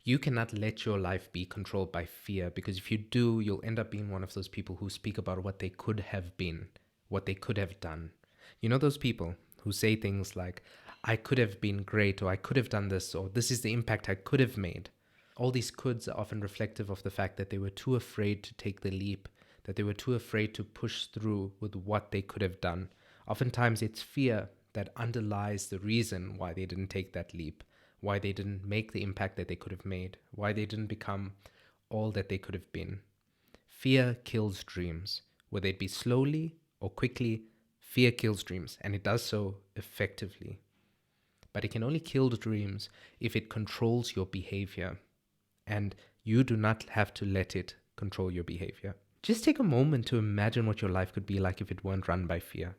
You cannot let your life be controlled by fear, because if you do, you'll end up being one of those people who speak about what they could have been, what they could have done. You know, those people who say things like, I could have been great, or I could have done this, or this is the impact I could have made. All these coulds are often reflective of the fact that they were too afraid to take the leap, that they were too afraid to push through with what they could have done. Oftentimes, it's fear that underlies the reason why they didn't take that leap, why they didn't make the impact that they could have made, why they didn't become all that they could have been. Fear kills dreams. Whether it be slowly or quickly, fear kills dreams, and it does so effectively. But it can only kill the dreams if it controls your behavior, and you do not have to let it control your behavior. Just take a moment to imagine what your life could be like if it weren't run by fear.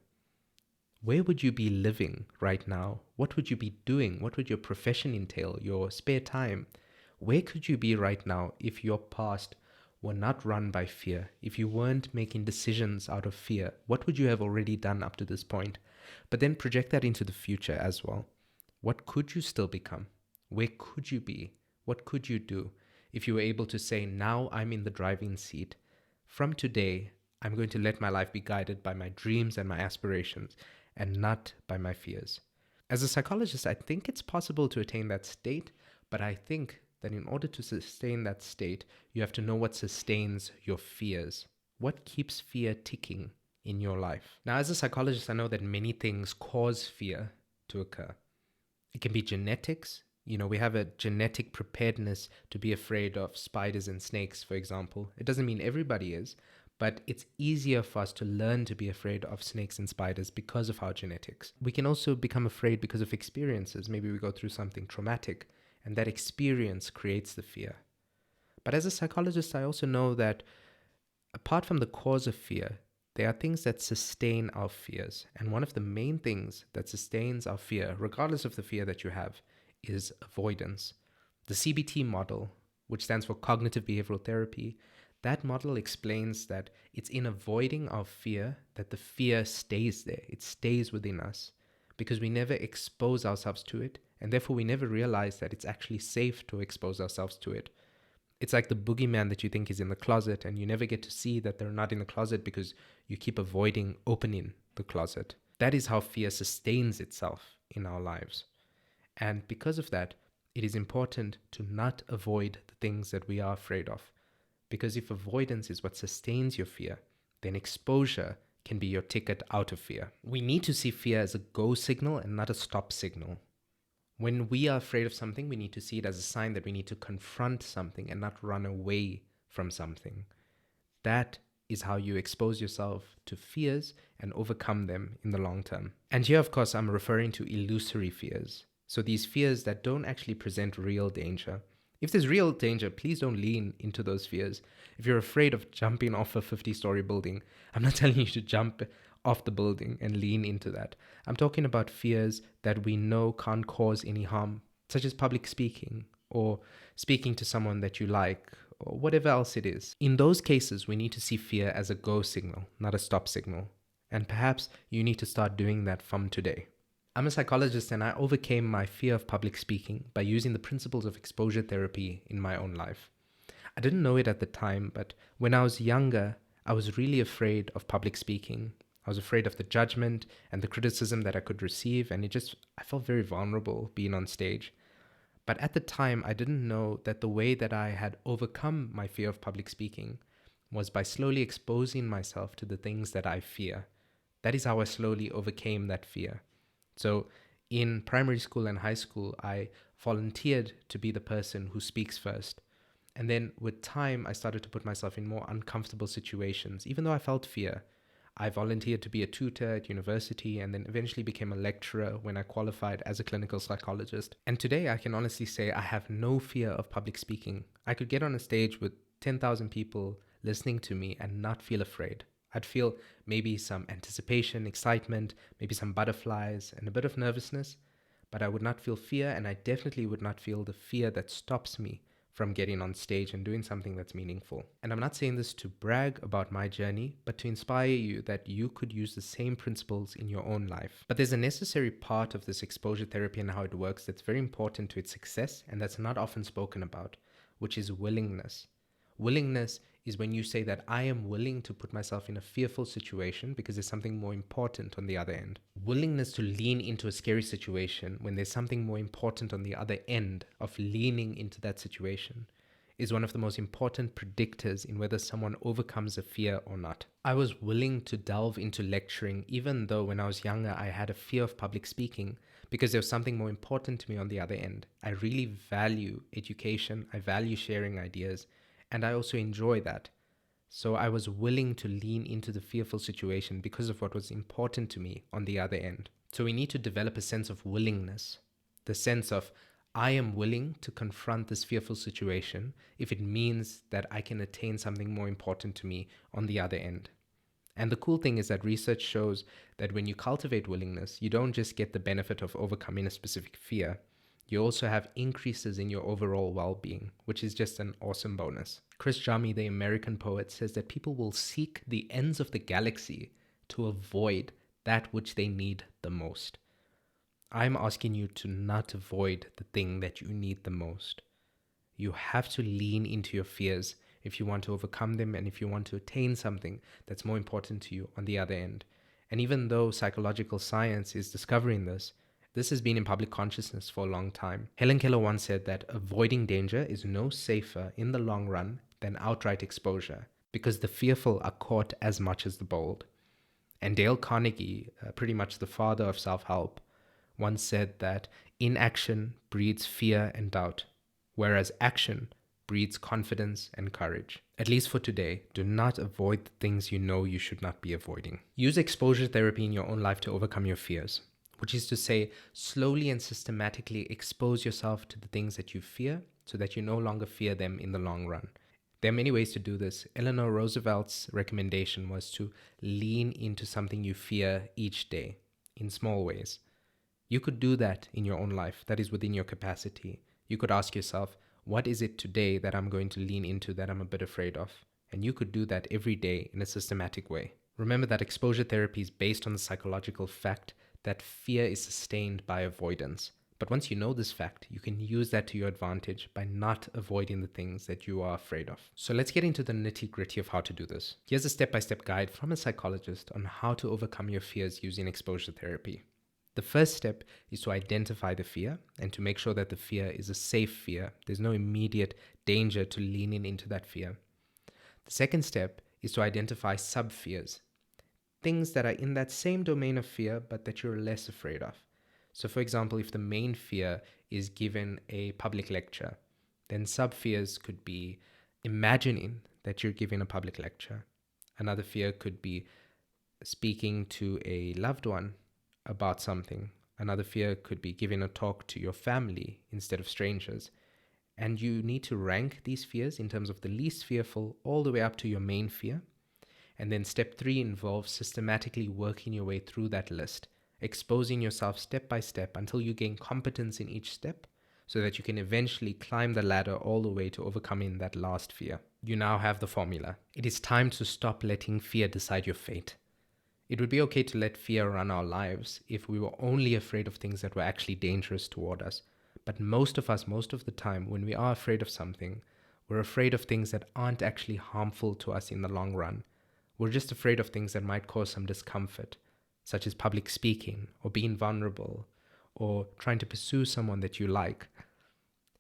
Where would you be living right now? What would you be doing? What would your profession entail? Your spare time? Where could you be right now if your past were not run by fear? If you weren't making decisions out of fear, what would you have already done up to this point? But then project that into the future as well. What could you still become? Where could you be? What could you do if you were able to say, now I'm in the driving seat? From today, I'm going to let my life be guided by my dreams and my aspirations, and not by my fears. As a psychologist, I think it's possible to attain that state, but I think that in order to sustain that state, you have to know what sustains your fears. What keeps fear ticking in your life? Now, as a psychologist, I know that many things cause fear to occur. It can be genetics. You know, we have a genetic preparedness to be afraid of spiders and snakes, for example. It doesn't mean everybody is, but it's easier for us to learn to be afraid of snakes and spiders because of our genetics. We can also become afraid because of experiences. Maybe we go through something traumatic, and that experience creates the fear. But as a psychologist, I also know that apart from the cause of fear, there are things that sustain our fears. And one of the main things that sustains our fear, regardless of the fear that you have, is avoidance. The CBT model, which stands for Cognitive Behavioral Therapy, that model explains that it's in avoiding our fear that the fear stays there. It stays within us because we never expose ourselves to it, and therefore we never realize that it's actually safe to expose ourselves to it. It's like the boogeyman that you think is in the closet, and you never get to see that they're not in the closet because you keep avoiding opening the closet. That is how fear sustains itself in our lives. And because of that, it is important to not avoid the things that we are afraid of. Because if avoidance is what sustains your fear, then exposure can be your ticket out of fear. We need to see fear as a go signal and not a stop signal. When we are afraid of something, we need to see it as a sign that we need to confront something and not run away from something. That is how you expose yourself to fears and overcome them in the long term. And here, of course, I'm referring to illusory fears. So these fears that don't actually present real danger. If there's real danger, please don't lean into those fears. If you're afraid of jumping off a 50-story building, I'm not telling you to jump off the building and lean into that. I'm talking about fears that we know can't cause any harm, such as public speaking or speaking to someone that you like or whatever else it is. In those cases, we need to see fear as a go signal, not a stop signal. And perhaps you need to start doing that from today. I'm a psychologist, and I overcame my fear of public speaking by using the principles of exposure therapy in my own life. I didn't know it at the time, but when I was younger, I was really afraid of public speaking. I was afraid of the judgment and the criticism that I could receive, and I felt very vulnerable being on stage. But at the time, I didn't know that the way that I had overcome my fear of public speaking was by slowly exposing myself to the things that I fear. That is how I slowly overcame that fear. So in primary school and high school, I volunteered to be the person who speaks first. And then with time, I started to put myself in more uncomfortable situations. Even though I felt fear, I volunteered to be a tutor at university and then eventually became a lecturer when I qualified as a clinical psychologist. And today I can honestly say I have no fear of public speaking. I could get on a stage with 10,000 people listening to me and not feel afraid. I'd feel maybe some anticipation, excitement, maybe some butterflies and a bit of nervousness, but I would not feel fear, and I definitely would not feel the fear that stops me from getting on stage and doing something that's meaningful. And I'm not saying this to brag about my journey, but to inspire you that you could use the same principles in your own life. But there's a necessary part of this exposure therapy and how it works that's very important to its success and that's not often spoken about, which is willingness. Willingness is when you say that I am willing to put myself in a fearful situation because there's something more important on the other end. Willingness to lean into a scary situation when there's something more important on the other end of leaning into that situation is one of the most important predictors in whether someone overcomes a fear or not. I was willing to delve into lecturing even though when I was younger I had a fear of public speaking because there was something more important to me on the other end. I really value education, I value sharing ideas, and I also enjoy that. So I was willing to lean into the fearful situation because of what was important to me on the other end. So we need to develop a sense of willingness, the sense of I am willing to confront this fearful situation if it means that I can attain something more important to me on the other end. And the cool thing is that research shows that when you cultivate willingness, you don't just get the benefit of overcoming a specific fear, you also have increases in your overall well-being, which is just an awesome bonus. Chris Jami, the American poet, says that people will seek the ends of the galaxy to avoid that which they need the most. I'm asking you to not avoid the thing that you need the most. You have to lean into your fears if you want to overcome them and if you want to attain something that's more important to you on the other end. And even though psychological science is discovering this has been in public consciousness for a long time. Helen Keller once said that avoiding danger is no safer in the long run than outright exposure because the fearful are caught as much as the bold. And Dale Carnegie, pretty much the father of self-help, once said that inaction breeds fear and doubt, whereas action breeds confidence and courage. At least for today, do not avoid the things you know you should not be avoiding. Use exposure therapy in your own life to overcome your fears, which is to say, slowly and systematically expose yourself to the things that you fear so that you no longer fear them in the long run. There are many ways to do this. Eleanor Roosevelt's recommendation was to lean into something you fear each day in small ways. You could do that in your own life. That is within your capacity. You could ask yourself, what is it today that I'm going to lean into that I'm a bit afraid of? And you could do that every day in a systematic way. Remember that exposure therapy is based on the psychological fact that fear is sustained by avoidance. But once you know this fact, you can use that to your advantage by not avoiding the things that you are afraid of. So let's get into the nitty-gritty of how to do this. Here's a step-by-step guide from a psychologist on how to overcome your fears using exposure therapy. The first step is to identify the fear and to make sure that the fear is a safe fear. There's no immediate danger to leaning into that fear. The second step is to identify sub-fears, things that are in that same domain of fear but that you're less afraid of. So for example, if the main fear is giving a public lecture, then sub-fears could be imagining that you're giving a public lecture. Another fear could be speaking to a loved one about something. Another fear could be giving a talk to your family instead of strangers. And you need to rank these fears in terms of the least fearful all the way up to your main fear. And then step 3 involves systematically working your way through that list, exposing yourself step by step until you gain competence in each step so that you can eventually climb the ladder all the way to overcoming that last fear. You now have the formula. It is time to stop letting fear decide your fate. It would be okay to let fear run our lives if we were only afraid of things that were actually dangerous toward us. But most of us, most of the time, when we are afraid of something, we're afraid of things that aren't actually harmful to us in the long run. We're just afraid of things that might cause some discomfort, such as public speaking, or being vulnerable, or trying to pursue someone that you like.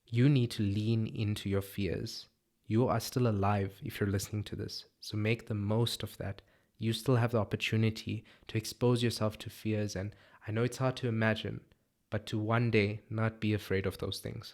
You need to lean into your fears. You are still alive if you're listening to this, so make the most of that. You still have the opportunity to expose yourself to fears, and I know it's hard to imagine, but to one day not be afraid of those things.